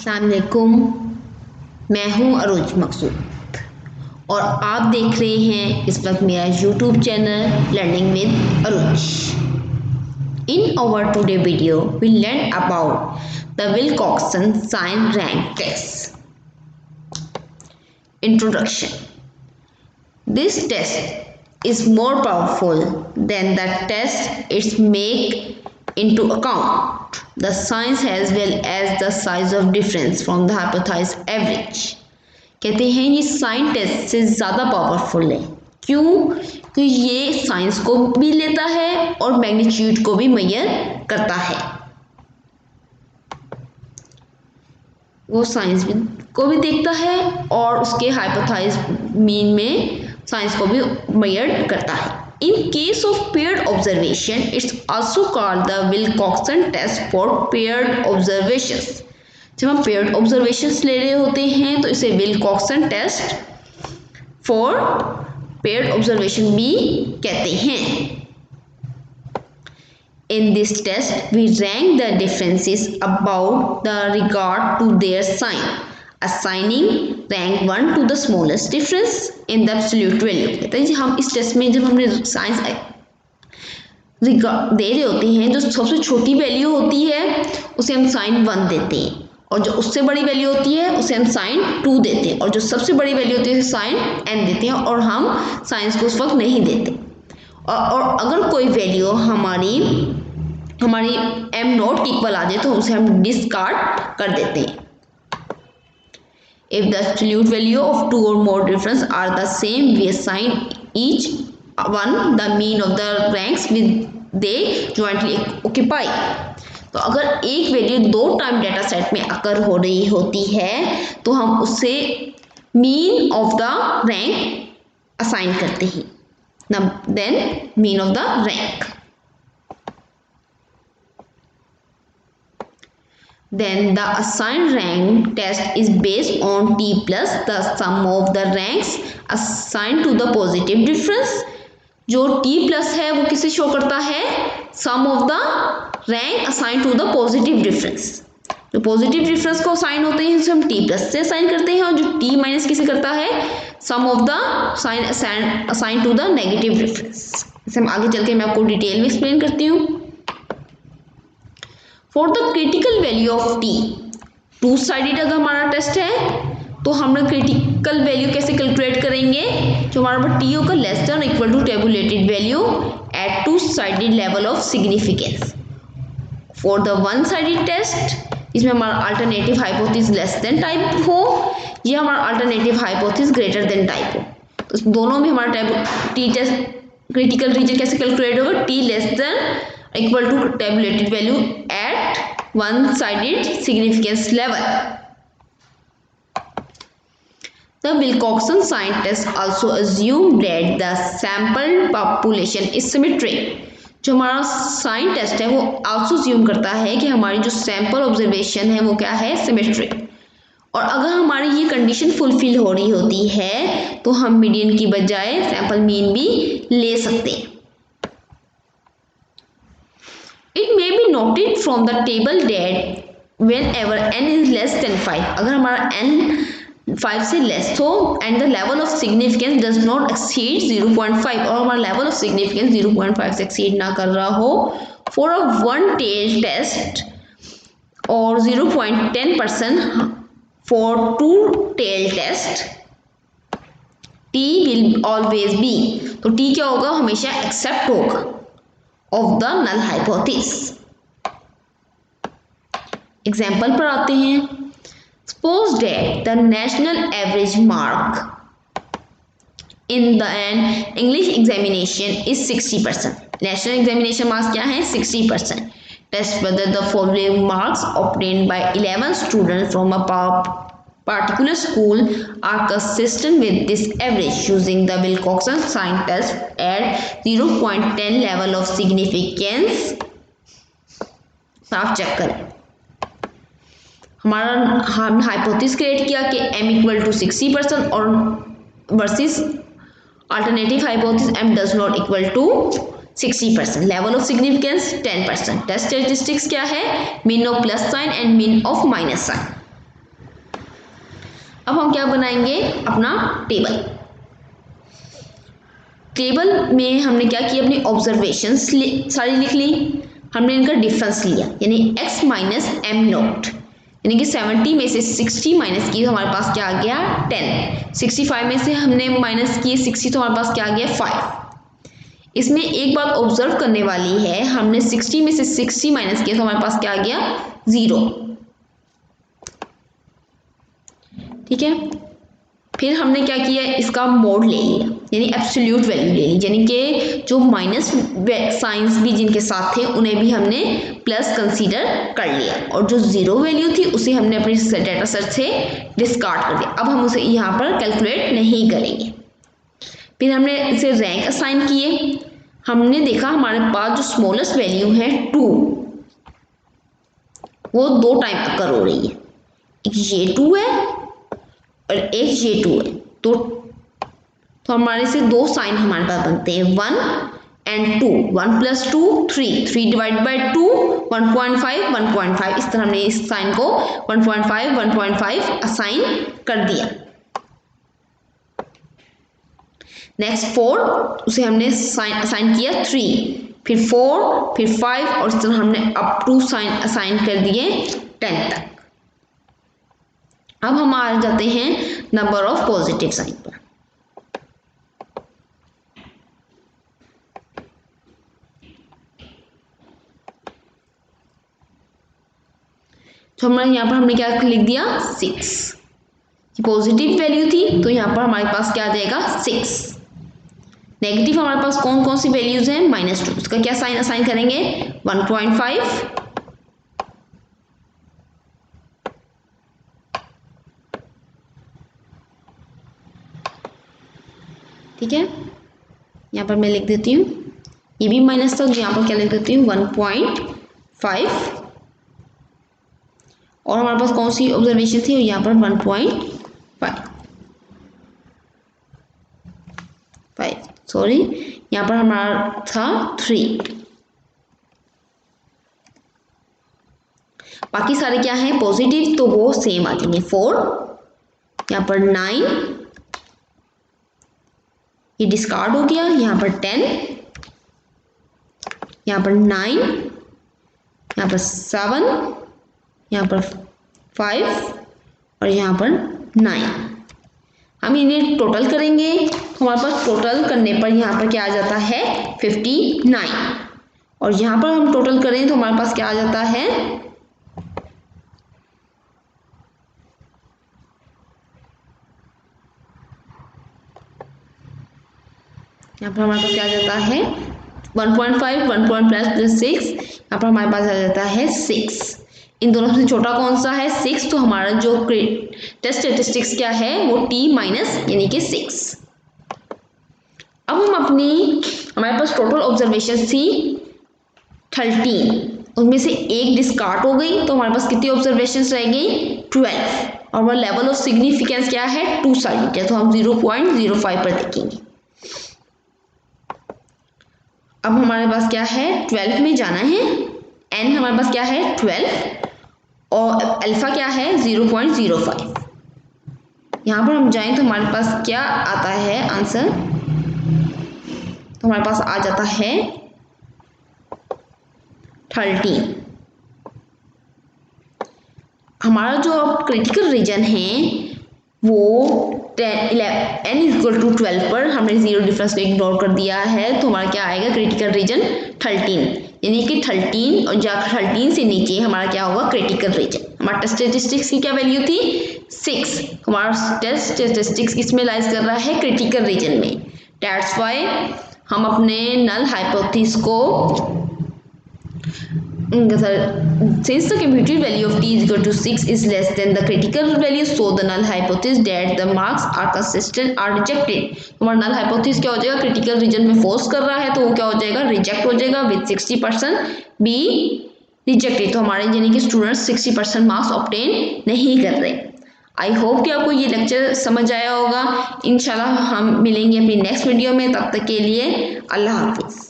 अस्सलाम वालेकुम, मैं हूँ अरूज मकसूद और आप देख रहे हैं इस वक्त मेरा YouTube channel learning with Arooj. In our today video we learn about the Wilcoxon sign rank test. Introduction. This test is more powerful than the test it's make into account the signs as well as the size of difference from the hypothesized average। कहते हैं ये sign test से ज़्यादा powerful है। क्यों? क्योंकि ये science को भी लेता है और मैग्नीट्यूड को भी मेजर करता है। वो साइंस को भी देखता है और उसके हाइपोथेसिस मीन में साइंस को भी मेजर करता है। In case of paired observation it's also called the Wilcoxon test for paired observations. जब हम पेयर्ड ऑब्जर्वेशंस ले रहे होते हैं तो इसे Wilcoxon test for paired observation भी कहते हैं। In this test, we rank the differences about the regard to their sign, assigning rank 1 to the smallest difference in the absolute value। कहते हैं हम इस टेस्ट में जब हमने साइंस दे रहे होते हैं, जो सबसे छोटी वैल्यू होती है उसे हम साइन 1 देते हैं और जो उससे बड़ी वैल्यू होती है उसे हम साइन 2 देते हैं और जो सबसे बड़ी वैल्यू होती है उसे साइन n देते हैं और हम साइंस को उस वक्त नहीं देते। और अगर कोई वैल्यू हमारी m नॉट इक्वल आ जाए तो उसे हम डिस्कार्ड कर देते हैं। If the absolute value of two or more difference are the same, we assign each one the mean of the ranks with they jointly occupy। तो अगर एक वैल्यू 2 टाइम डेटा सेट में अकर हो रही होती है तो हम उससे mean of the rank assign करते हैं। Then mean of the rank. Then the assigned rank test is based on t plus the sum of the ranks assigned to the positive difference। जो t plus है वो किसे show करता है? sum of the rank assigned to the positive difference। जो positive difference को assign होते हैं उसे हम t plus से असाइन करते हैं और जो t माइनस किसे करता है? sum of the sign assigned to the negative difference। इसे हम आगे चल के मैं आपको डिटेल में एक्सप्लेन करती हूँ। For the critical value of T, 2 sided अगर हमारा टेस्ट है तो हम लोग क्रिटिकल वैल्यू कैसे कैलकुलेट करेंगे? जो हमारा टी होगा less than equal to tabulated value at 2 sided level of significance. For the 1 sided test इसमें हमारा alternative hypothesis less than type हो या हमारा alternative hypothesis greater than type हो, तो दोनों में हमारा टी टेस्ट क्रिटिकल रीजन कैसे कैलकुलेट होगा? T less than equal to tabulated value at 1-sided significance level। The Wilcoxon sign test also assume that the sample population is symmetric। जो हमारा sign test है वो also assume करता है कि हमारी जो सैंपल ऑब्जर्वेशन है वो क्या है? सिमेट्रिक। और अगर हमारी ये कंडीशन फुलफिल हो रही होती है तो हम मीडियन की बजाय सैंपल मीन भी ले सकते हैं। It may be noted from the table that whenever n is less than 5, अगर हमारा n 5 से लेस हो and the level of significance does not exceed 0.5 और हमारा level of significance 0.5 से exceed ना कर रहा हो for a one tail test और 0.10% for 2 tail test, t will always be, तो t क्या होगा? हमेशा एक्सेप्ट होगा of the null hypothesis। Example पर आते हैं। Suppose that the national average mark in the English examination is 60%। National examination marks क्या है? 60%। Test whether the following marks obtained by 11 students from a particular school are consistent with this average using the Wilcoxon sign test at 0.10 level of significance। साफ check करें। हम hypothesis create किया कि m equal to 60% और versus alternative hypothesis m does not equal to 60%, level of significance 10%। Test statistics क्या है? Mean of plus sign and mean of minus sign. अब हम क्या बनाएंगे, अपना टेबल। टेबल में हमने क्या किया, अपनी ऑब्जर्वेशंस सारी लिख ली, हमने इनका डिफरेंस लिया, यानी x माइनस एम नोट, यानी कि 70 में से 60 माइनस की तो हमारे पास क्या आ गया 10, 65 में से हमने माइनस किए 60 तो हमारे पास क्या आ गया 5। इसमें एक बात ऑब्जर्व करने वाली है, हमने 60 में से 60 माइनस किया तो हमारे पास क्या आ गया 0, ठीक है। फिर हमने क्या किया, इसका मोड ले लिया, यानी एब्सोल्यूट वैल्यू ले ली, यानी कि जो माइनस साइंस भी जिनके साथ थे उन्हें भी हमने प्लस कंसीडर कर लिया, और जो जीरो वैल्यू थी उसे हमने अपने डेटा सेट से डिस्कार्ड कर दिया। अब हम उसे यहाँ पर कैलकुलेट नहीं करेंगे। फिर हमने इसे रैंक असाइन किए, हमने देखा हमारे पास जो स्मॉलेस्ट वैल्यू है 2, वो 2 टाइम अकर हो रही है, एक ये 2 है और एक ये 2 है, तो हमारे से 2 साइन हमारे पास बनते हैं 1 एंड 2, 1 प्लस 2 3, 3 डिवाइड बाई 2 1.5, 1.5, इस तरह हमने इस साइन को 1.5 1.5 असाइन कर दिया। नेक्स्ट 4, उसे हमने साइन असाइन किया 3, फिर 4, फिर 5, और इस तरह हमने अप टू साइन असाइन कर दिए 10 तक। अब हम आ जाते हैं नंबर ऑफ पॉजिटिव साइन पर। तो हमारे यहाँ पर हमने क्या लिख दिया 6, पॉजिटिव वैल्यू थी तो यहाँ पर हमारे पास क्या आ जाएगा 6। नेगेटिव हमारे पास कौन कौन सी वैल्यूज हैं, -2, उसका क्या साइन असाइन करेंगे 1.5, ठीक है। यहाँ पर मैं लिख देती हूँ, ये भी माइनस था, यहाँ पर क्या लिख देती हूँ 1.5, और हमारे पास कौन सी ऑब्जर्वेशन थी, यहाँ पर 1.5, सॉरी, यहाँ पर हमारा था 3। बाकी सारे क्या हैं पॉजिटिव, तो वो सेम आ जाएंगे 4, यहाँ पर 9, ये डिस्कार्ड हो गया, यहाँ पर 10, यहाँ पर 9, यहाँ पर 7, यहाँ पर 5 और यहाँ पर 9। हम इन्हें टोटल करेंगे तो हमारे पास टोटल करने पर यहाँ पर क्या आ जाता है 59, और यहाँ पर हम टोटल करें तो हमारे पास क्या आ जाता है, यहाँ पर हमारे पास क्या आ जाता है 1.5, 1.5 + 6, यहाँ पर हमारे पास आ जाता है 6। इन दोनों से छोटा कौन सा है 6, तो हमारा जो टेस्ट स्टैटिस्टिक्स क्या है वो t माइनस यानी कि 6। अब हम हमारे पास टोटल ऑब्जर्वेशन थी 13, उनमें से एक डिस्कार्ड हो गई तो हमारे पास कितनी ऑब्जर्वेशन रह गई 12, और वह लेवल ऑफ सिग्निफिकेंस क्या है 2 साइडेड है, तो हम 0.05 पर देखेंगे। अब हमारे पास क्या है 12 में जाना है, n हमारे पास क्या है 12 और अल्फा क्या है 0.05। यहाँ पर हम जाएं तो हमारे पास क्या आता है आंसर, तो हमारे पास आ जाता है 13। हमारा जो अब क्रिटिकल रीजन है वो n = 12 पर हमने जीरो डिफरेंस को इग्नोर कर दिया है, तो हमारा क्या आएगा क्रिटिकल रीजन 13, यानी कि 13 और 13 से नीचे हमारा क्या होगा क्रिटिकल रीजन। हमारा टेस्ट स्टैटिस्टिक्स की क्या वैल्यू थी 6, हमारा टेस्ट स्टैटिस्टिक्स किसमें लाइज कर रहा है क्रिटिकल रीजन में। दैट्स व्हाई हम अपने नल हाइपोथेसिस को since the computed value of t = 6 is less than the critical value, so the null hypothesis that the marks are consistent are rejected। हमारा null hypothesis क्या हो जाएगा critical reason में force कर रहा है तो वो क्या हो जाएगा रिजेक्ट हो जाएगा विद 60% बी रिजेक्टेड, तो हमारे यानी कि स्टूडेंट्स 60% मार्क्स ऑब्टेन नहीं कर रहे। आई होप कि आपको ये लेक्चर समझ आया होगा। इंशाल्लाह हम मिलेंगे अपनी नेक्स्ट वीडियो में, तब तक के लिए अल्लाह हाफिज़।